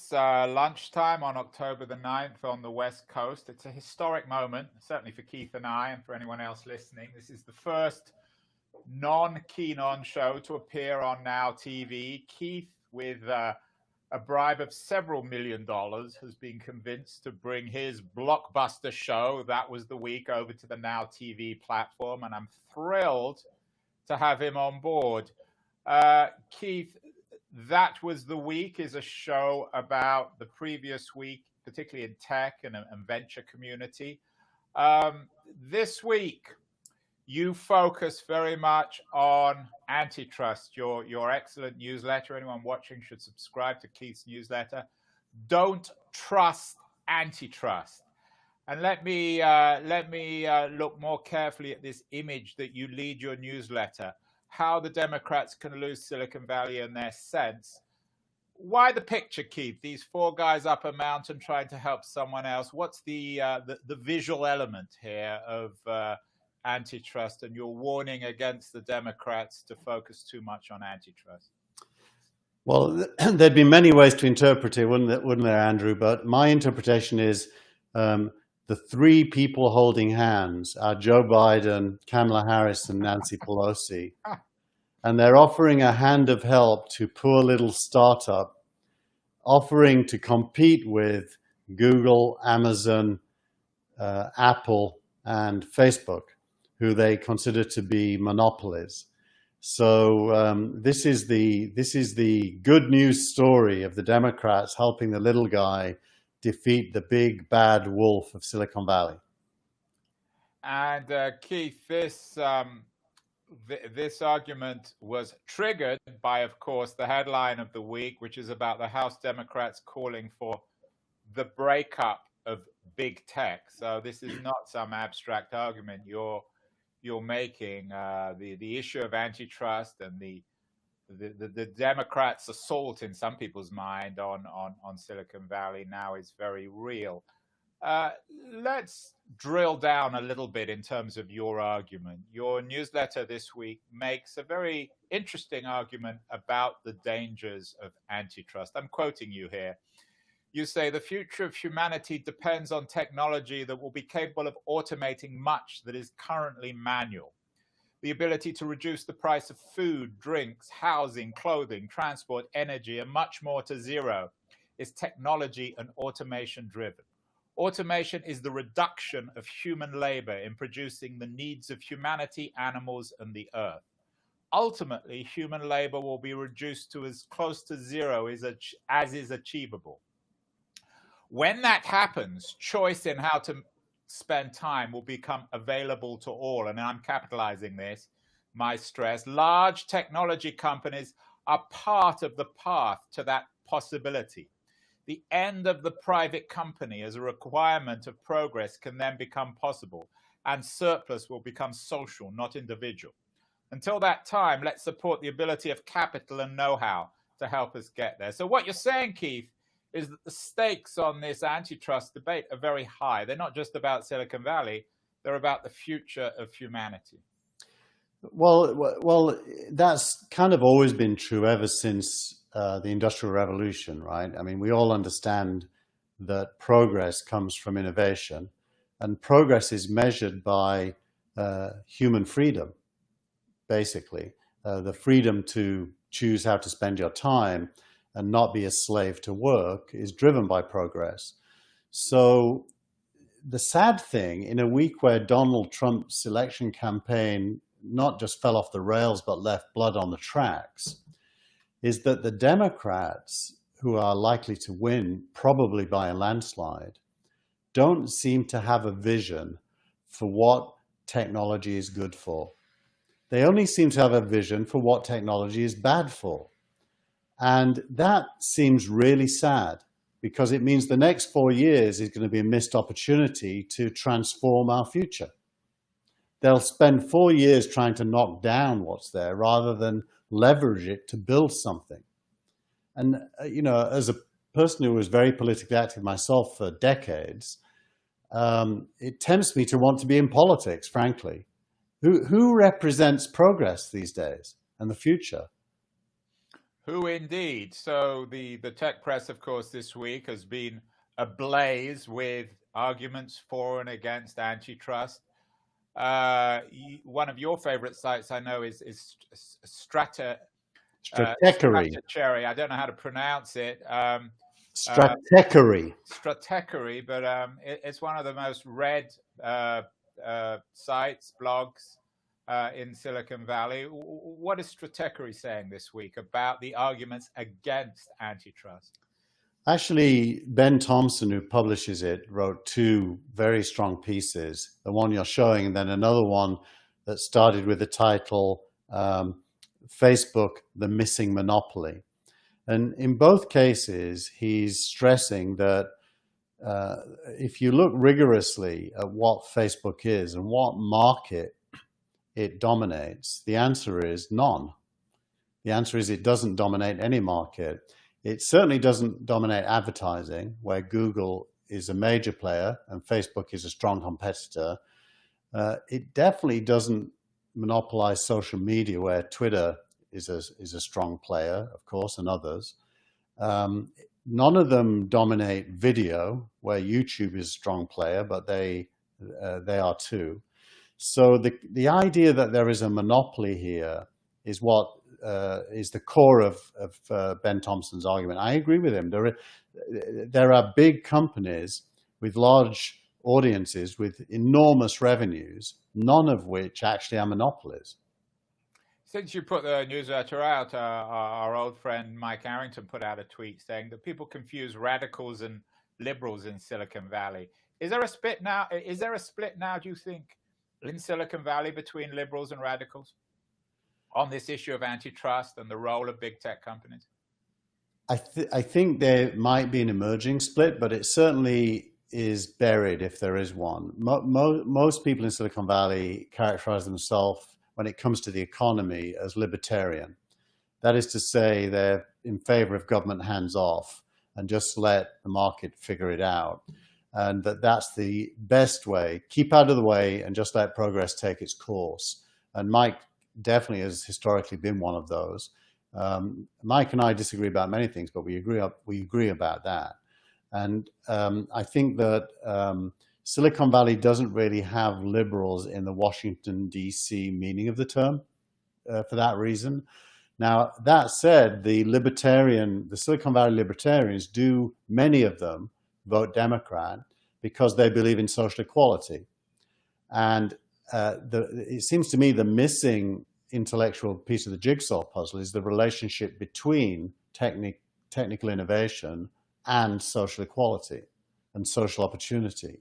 It's lunchtime on October the 9th on the West Coast. It's a historic moment, certainly for Keith and I, and for anyone else listening. This is the first non-Keen On show to appear on Now TV. Keith, with a bribe of several $1 million, has been convinced to bring his blockbuster show, That Was the Week, over to the Now TV platform, and I'm thrilled to have him on board. Keith, That Was the Week is a show about the previous week, particularly in tech and venture community. This week, you focus very much on antitrust, your excellent newsletter. Anyone watching should subscribe to Keith's newsletter. Don't trust antitrust. And let me look more carefully at this image that you lead your newsletter, how the Democrats can lose Silicon Valley in their sense. Why the picture, Keith? These four guys up a mountain trying to help someone else. What's the visual element here of antitrust, and your warning against the Democrats to focus too much on antitrust? Well, there'd be many ways to interpret it, wouldn't there, Andrew? But my interpretation is the three people holding hands are Joe Biden, Kamala Harris, and Nancy Pelosi. And they're offering a hand of help to poor little startup, offering to compete with Google, Amazon, Apple, and Facebook, who they consider to be monopolies. So this is the good news story of the Democrats helping the little guy defeat the big bad wolf of Silicon Valley. And Keith, this argument was triggered by, of course, the headline of the week, which is about the House Democrats calling for the breakup of big tech. So this is not some abstract argument you're making. The issue of antitrust and the Democrats' assault in some people's mind on Silicon Valley now is very real. Let's drill down a little bit in terms of your argument. Your newsletter this week makes a very interesting argument about the dangers of antitrust. I'm quoting you here. You say, the future of humanity depends on technology that will be capable of automating much that is currently manual. The ability to reduce the price of food, drinks, housing, clothing, transport, energy, and much more to zero is technology and automation driven. Automation is the reduction of human labor in producing the needs of humanity, animals, and the earth. Ultimately, human labor will be reduced to as close to zero as is achievable. When that happens, choice in how to spend time will become available to all. And I'm capitalizing this, my stress. Large technology companies are part of the path to that possibility. The end of the private company as a requirement of progress can then become possible, and surplus will become social, not individual. Until that time, let's support the ability of capital and know-how to help us get there. So what you're saying, Keith, is that the stakes on this antitrust debate are very high. They're not just about Silicon Valley, they're about the future of humanity. Well, that's kind of always been true ever since the Industrial Revolution, right? I mean, we all understand that progress comes from innovation, and progress is measured by human freedom, basically. The freedom to choose how to spend your time and not be a slave to work is driven by progress. So the sad thing, in a week where Donald Trump's election campaign not just fell off the rails, but left blood on the tracks, is that the Democrats, who are likely to win, probably by a landslide, don't seem to have a vision for what technology is good for. They only seem to have a vision for what technology is bad for. And that seems really sad, because it means the next 4 years is going to be a missed opportunity to transform our future. They'll spend 4 years trying to knock down what's there rather than leverage it to build something. And, you know, as a person who was very politically active myself for decades, it tempts me to want to be in politics, frankly. Who represents progress these days and the future? Who indeed? So the tech press, of course, this week has been ablaze with arguments for and against antitrust. One of your favorite sites, I know, is Stratechery. Stratechery. I don't know how to pronounce it. Stratechery. Stratechery, but it's one of the most read sites, blogs in Silicon Valley. What is Stratechery saying this week about the arguments against antitrust? Actually, Ben Thompson, who publishes it, wrote two very strong pieces. The one you're showing, and then another one that started with the title Facebook, the Missing Monopoly. And in both cases, he's stressing that if you look rigorously at what Facebook is and what market it dominates, the answer is none. The answer is it doesn't dominate any market. It certainly doesn't dominate advertising, where Google is a major player and Facebook is a strong competitor. It definitely doesn't monopolize social media, where Twitter is a strong player, of course, and others. None of them dominate video, where YouTube is a strong player, but they are too. So the idea that there is a monopoly here is what is the core of Ben Thompson's argument. I agree with him. There are big companies with large audiences with enormous revenues, none of which actually are monopolies. Since you put the newsletter out, our old friend Mike Arrington put out a tweet saying that people confuse radicals and liberals in Silicon Valley. Is there a split now? Do you think, in Silicon Valley between liberals and radicals on this issue of antitrust and the role of big tech companies? I think there might be an emerging split, but it certainly is buried if there is one. Most people in Silicon Valley characterize themselves, when it comes to the economy, as libertarian. That is to say, they're in favor of government hands off and just let the market figure it out. And that's the best way. Keep out of the way and just let progress take its course. And Mike definitely has historically been one of those. Mike and I disagree about many things, but we agree about that. And I think that Silicon Valley doesn't really have liberals in the Washington, D.C. meaning of the term for that reason. Now, that said, the Silicon Valley libertarians do, many of them, vote Democrat because they believe in social equality. And it seems to me the missing intellectual piece of the jigsaw puzzle is the relationship between technical innovation and social equality and social opportunity.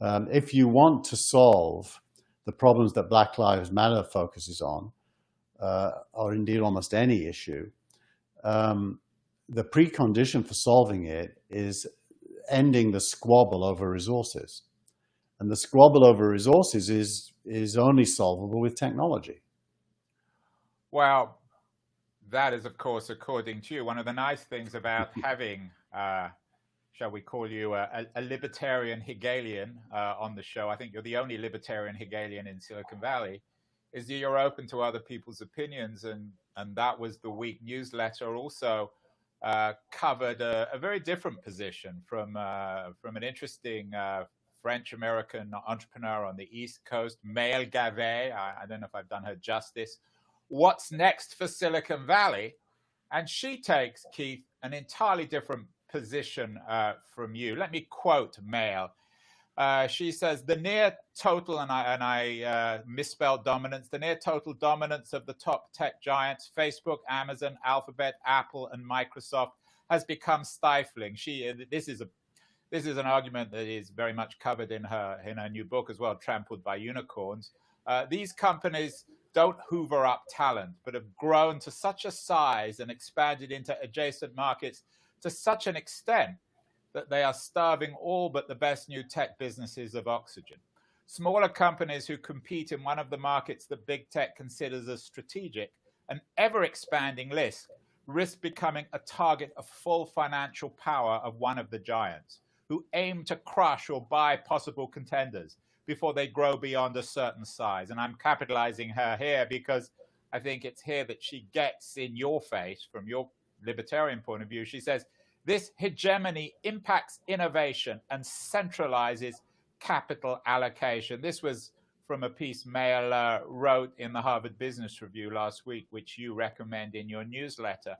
If you want to solve the problems that Black Lives Matter focuses on, or indeed almost any issue, the precondition for solving it is ending the squabble over resources. And the squabble over resources is only solvable with technology. Well, that is, of course, according to you, one of the nice things about having, shall we call you, a libertarian Hegelian on the show. I think you're the only libertarian Hegelian in Silicon Valley, is that you're open to other people's opinions. And that was the week newsletter also covered a very different position from an interesting French-American entrepreneur on the East Coast, Maëlle Gavet. I don't know if I've done her justice. What's next for Silicon Valley? And she takes, Keith, an entirely different position from you. Let me quote Maëlle. She says, the near total, and I misspelled dominance, the near total dominance of the top tech giants, Facebook, Amazon, Alphabet, Apple, and Microsoft, has become stifling. This is an argument that is very much covered in her new book as well, Trampled by Unicorns. These companies don't hoover up talent, but have grown to such a size and expanded into adjacent markets to such an extent that they are starving all but the best new tech businesses of oxygen. Smaller companies who compete in one of the markets that big tech considers as strategic, an ever-expanding list, risk becoming a target of full financial power of one of the giants, who aim to crush or buy possible contenders before they grow beyond a certain size. And I'm capitalizing her here because I think it's here that she gets in your face from your libertarian point of view. She says, this hegemony impacts innovation and centralizes capital allocation. This was from a piece Mail wrote in the Harvard Business Review last week, which you recommend in your newsletter.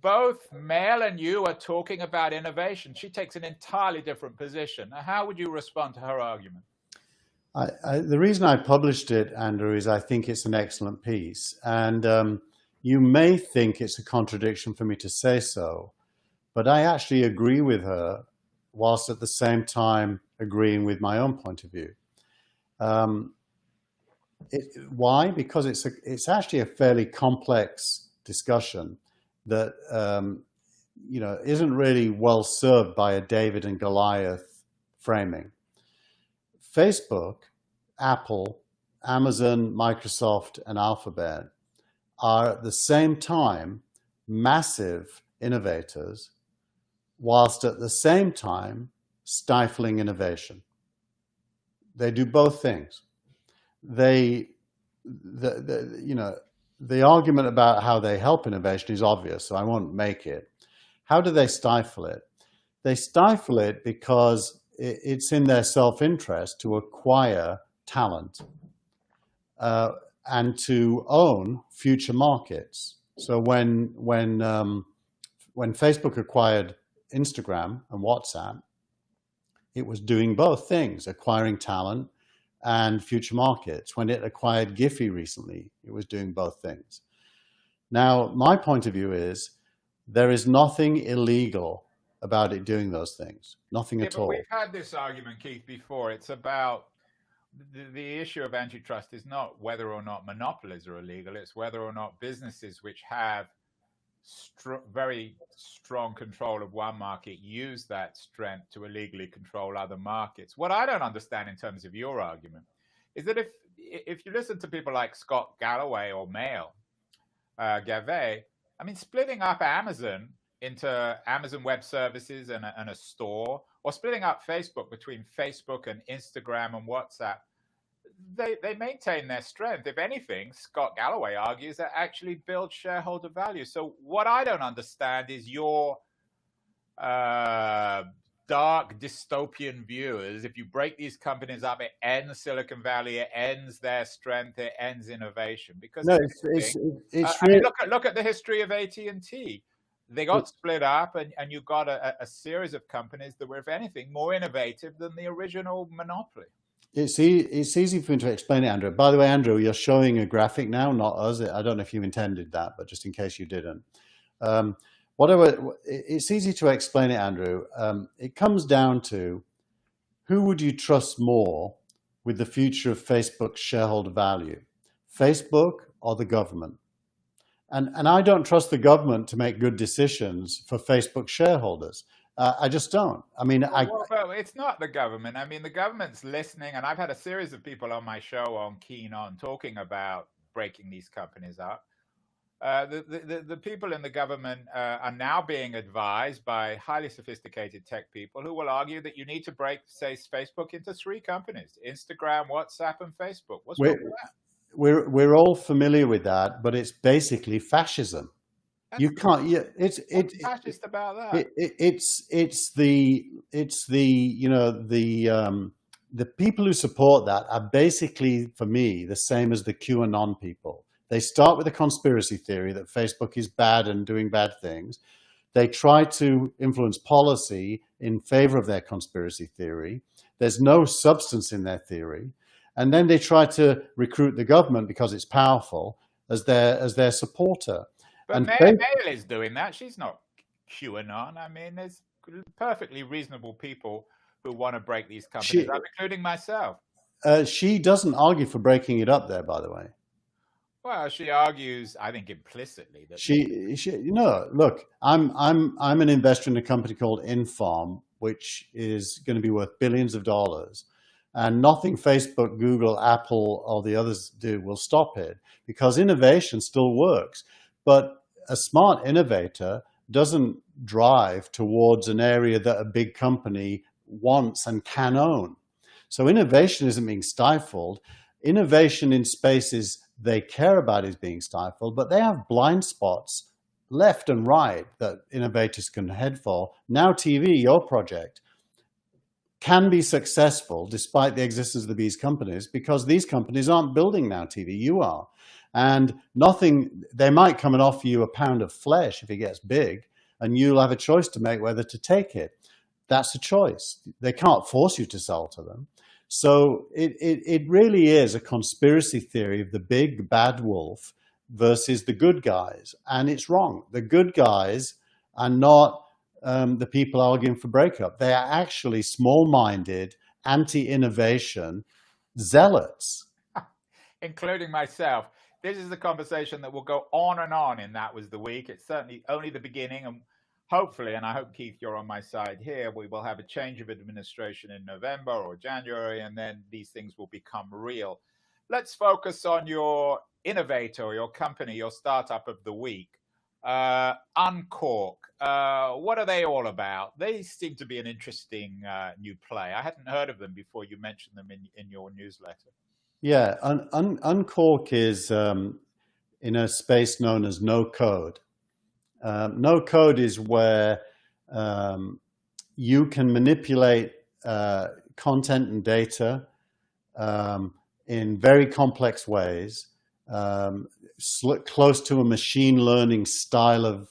Both Mail and you are talking about innovation. She takes an entirely different position. How would you respond to her argument? The reason I published it, Andrew, is I think it's an excellent piece. And you may think it's a contradiction for me to say so, but I actually agree with her whilst at the same time agreeing with my own point of view. Why? Because it's actually a fairly complex discussion that isn't really well served by a David and Goliath framing. Facebook, Apple, Amazon, Microsoft, and Alphabet are at the same time massive innovators, whilst at the same time stifling innovation. They do both things. The argument about how they help innovation is obvious, so I won't make it. How do they stifle it? They stifle it because it's in their self-interest to acquire talent and to own future markets. So when Facebook acquired Instagram and WhatsApp, it was doing both things, acquiring talent and future markets. When it acquired Giphy recently, it was doing both things. Now, my point of view is there is nothing illegal about it doing those things. Nothing at all. We've had this argument, Keith, before. It's about the issue of antitrust is not whether or not monopolies are illegal. It's whether or not businesses which have very strong control of one market use that strength to illegally control other markets. What I don't understand in terms of your argument is that if you listen to people like Scott Galloway or Gavet, I mean, splitting up Amazon into Amazon Web Services and a store, or splitting up Facebook between Facebook and Instagram and WhatsApp, they maintain their strength. If anything, Scott Galloway argues that actually builds shareholder value. So what I don't understand is your dark dystopian view is if you break these companies up, it ends Silicon Valley, it ends their strength, it ends innovation. Because no, it's really... look at the history of AT&T. They got split up, and you got a series of companies that were, if anything, more innovative than the original monopoly. It's easy for me to explain it, Andrew. By the way, Andrew, you're showing a graphic now, not us. I don't know if you intended that, but just in case you didn't. It's easy to explain it, Andrew. It comes down to who would you trust more with the future of Facebook's shareholder value, Facebook or the government? And I don't trust the government to make good decisions for Facebook shareholders. I just don't. I mean, well, it's not the government. I mean, the government's listening, and I've had a series of people on my show on Keen On talking about breaking these companies up. The people in the government are now being advised by highly sophisticated tech people who will argue that you need to break, say, Facebook into 3 companies: Instagram, WhatsApp, and Facebook. What's wrong with that? We're all familiar with that, but it's basically fascism. You can't. Yeah, what's fascist about that? It's the people who support that are basically, for me, the same as the QAnon people. They start with a conspiracy theory that Facebook is bad and doing bad things. They try to influence policy in favor of their conspiracy theory. There's no substance in their theory. And then they try to recruit the government because it's powerful as their supporter. But Mail is doing that. She's not QAnon. I mean, there's perfectly reasonable people who want to break these companies up, including myself. She doesn't argue for breaking it up there, by the way. Well, she argues, I think, implicitly that look, I'm an investor in a company called Infarm, which is going to be worth billions of dollars. And nothing Facebook, Google, Apple, or the others do will stop it, because innovation still works. But a smart innovator doesn't drive towards an area that a big company wants and can own. So innovation isn't being stifled. innovation in spaces they care about is being stifled, but they have blind spots left and right that innovators can head for. Now TV, your project, can be successful despite the existence of these companies because these companies aren't building Now TV, you are. And nothing, they might come and offer you a pound of flesh if it gets big, and you'll have a choice to make whether to take it. That's a choice. They can't force you to sell to them. So it really is a conspiracy theory of the big bad wolf versus the good guys. And it's wrong. The good guys are not the people arguing for breakup. They are actually small-minded, anti-innovation zealots. Including myself. This is the conversation that will go on and on in That Was the Week. It's certainly only the beginning, and hopefully, and I hope, Keith, you're on my side here, we will have a change of administration in November or January, and then these things will become real. Let's focus on your innovator, your company, your startup of the week. Uncork. What are they all about? They seem to be an interesting new play. I hadn't heard of them before you mentioned them in your newsletter. Yeah, Uncork is in a space known as no code. No code is where you can manipulate content and data in very complex ways, close to a machine learning style of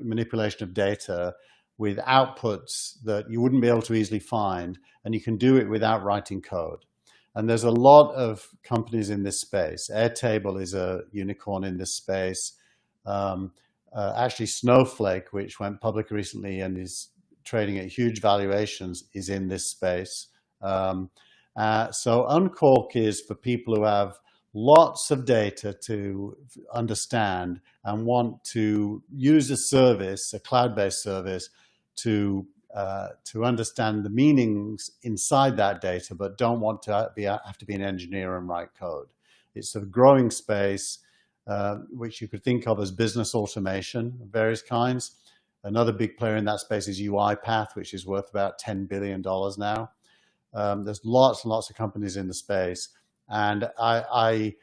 manipulation of data with outputs that you wouldn't be able to easily find, and you can do it without writing code. And there's a lot of companies in this space. Airtable is a unicorn in this space. Actually, Snowflake, which went public recently and is trading at huge valuations, is in this space. So Uncork is for people who have lots of data to understand and want to use a service, a cloud-based service, to understand the meanings inside that data, but don't want to have to be an engineer and write code. It's a growing space, which you could think of as business automation of various kinds. Another big player in that space is UiPath, which is worth about $10 billion now. There's lots and lots of companies in the space, and I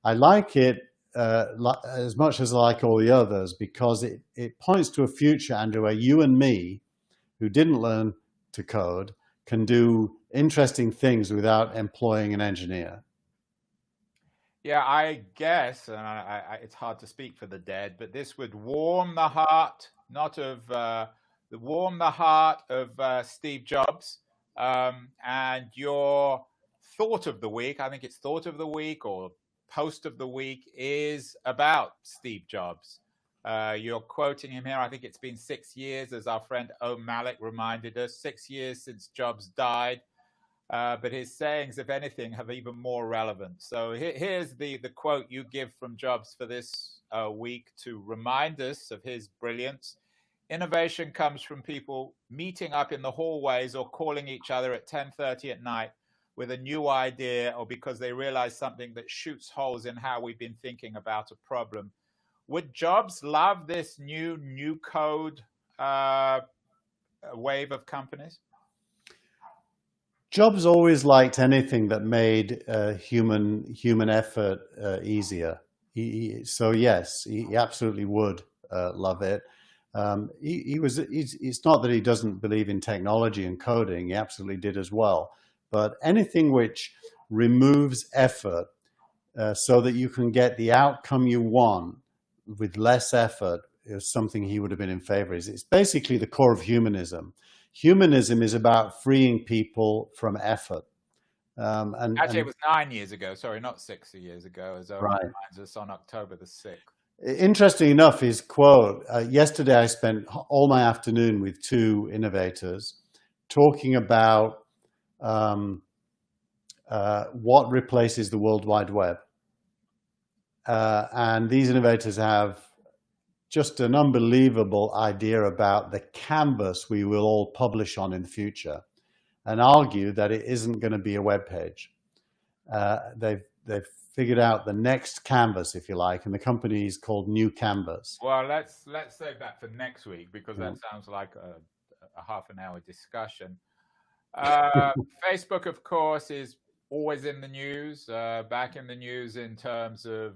like it as much as I like all the others because it points to a future, Andrew, where you and me, who didn't learn to code, can do interesting things without employing an engineer. Yeah, I guess, and it's hard to speak for the dead, but this would warm the heart, warm the heart of Steve Jobs. And your thought of the week, I think it's thought of the week or post of the week, is about Steve Jobs. You're quoting him here. I think it's been 6 years, as our friend O'Malley reminded us, 6 years since Jobs died. But his sayings, if anything, have even more relevance. So here's the quote you give from Jobs for this week to remind us of his brilliance. Innovation comes from people meeting up in the hallways or calling each other at 10:30 at night with a new idea, or because they realize something that shoots holes in how we've been thinking about a problem. Would Jobs love this new code wave of companies? Jobs always liked anything that made human effort easier. So yes, he absolutely would love it. It's not that he doesn't believe in technology and coding. He absolutely did as well. But anything which removes effort so that you can get the outcome you want with less effort is something he would have been in favor of. It's basically the core of humanism. Humanism is about freeing people from effort. Actually, it was 9 years ago. Sorry, not 6 years ago, as Owen right. reminds us, on October the 6th. Interesting enough, his quote, yesterday I spent all my afternoon with two innovators talking about what replaces the World Wide Web. And these innovators have just an unbelievable idea about the canvas we will all publish on in the future, and argue that it isn't going to be a web page. They've figured out the next canvas, if you like, and the company is called New Canvas. Well, let's save that for next week, because that sounds like a half an hour discussion. Facebook, of course, is always in the news, back in the news in terms of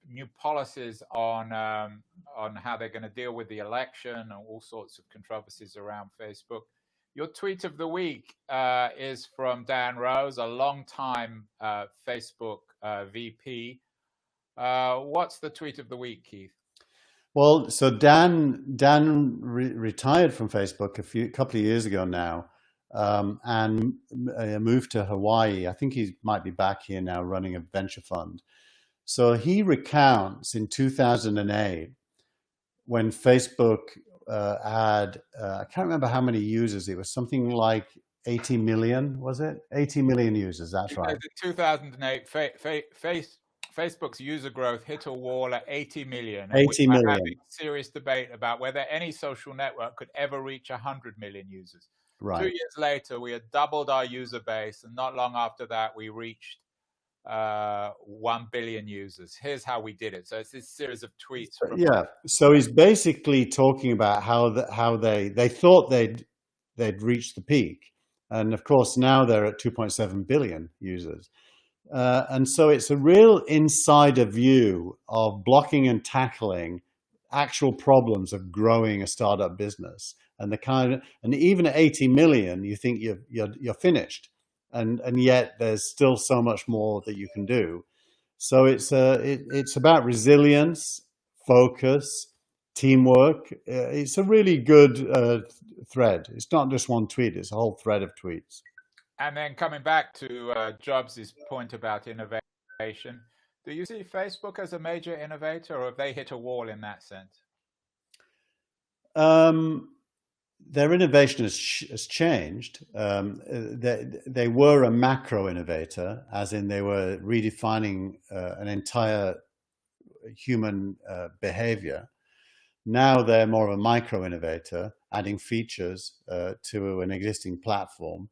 new policies on how they're going to deal with the election and all sorts of controversies around Facebook. Your tweet of the week is from Dan Rose, a long-time Facebook VP. What's the tweet of the week, Keith? Well, so Dan retired from Facebook a couple of years ago now, and moved to Hawaii. I think he might be back here now running a venture fund. So he recounts in 2008 when Facebook had, I can't remember how many users. It was something like 80 million, was it? 80 million users, that's right. In 2008, Facebook's user growth hit a wall at 80 million. And 80 we were million. having serious debate about whether any social network could ever reach 100 million users. Right. 2 years later, we had doubled our user base, and not long after that, we reached 1 billion users. Here's how we did it. So it's this series of tweets. Yeah. So he's basically talking about how they thought they'd reached the peak, and of course now they're at 2.7 billion users. And so it's a real insider view of blocking and tackling actual problems of growing a startup business. And and even at 80 million, you think you're finished, and yet there's still so much more that you can do. So it's about resilience, focus, teamwork. It's a really good thread. It's not just one tweet; it's a whole thread of tweets. And then coming back to Jobs' point about innovation, do you see Facebook as a major innovator, or have they hit a wall in that sense? Their innovation has changed. They were a macro innovator, as in they were redefining an entire human behavior. Now they're more of a micro innovator, adding features to an existing platform.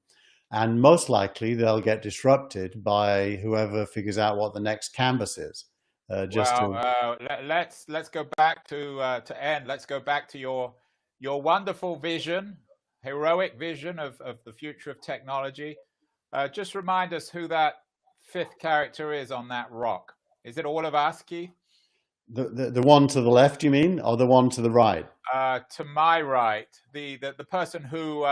And most likely they'll get disrupted by whoever figures out what the next canvas is. Let's go back to end. Let's go back to your wonderful vision, heroic vision of the future of technology. Just remind us who that fifth character is on that rock. Is it all of us, Keith? The one to the left, you mean, or the one to the right? To my right, the person who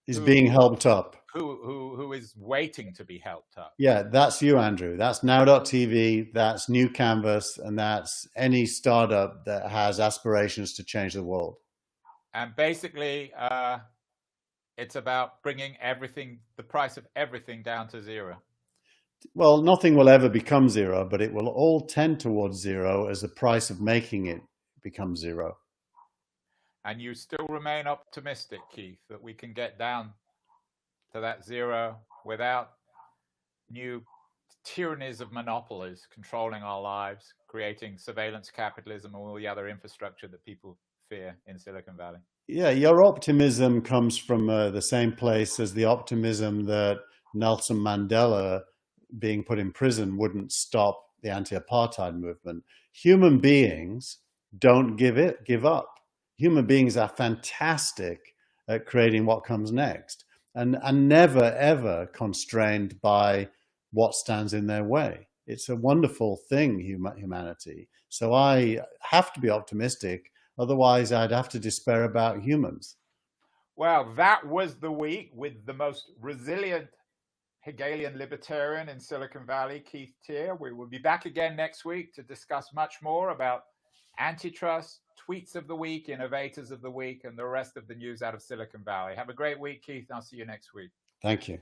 is being helped up. Who is waiting to be helped up. Yeah, that's you, Andrew. That's now.tv, that's New Canvas, and that's any startup that has aspirations to change the world. And basically, it's about bringing the price of everything down to zero. Well, nothing will ever become zero, but it will all tend towards zero as the price of making it becomes zero. And you still remain optimistic, Keith, that we can get down to that zero without new tyrannies of monopolies controlling our lives, creating surveillance capitalism and all the other infrastructure that people fear in Silicon Valley. Yeah, your optimism comes from the same place as the optimism that Nelson Mandela being put in prison wouldn't stop the anti-apartheid movement. Human beings don't give up. Human beings are fantastic at creating what comes next, and never, ever constrained by what stands in their way. It's a wonderful thing, humanity. So I have to be optimistic. Otherwise, I'd have to despair about humans. Well, that was the week with the most resilient Hegelian libertarian in Silicon Valley, Keith Teare. We will be back again next week to discuss much more about antitrust, tweets of the week, innovators of the week, and the rest of the news out of Silicon Valley. Have a great week, Keith. I'll see you next week. Thank you.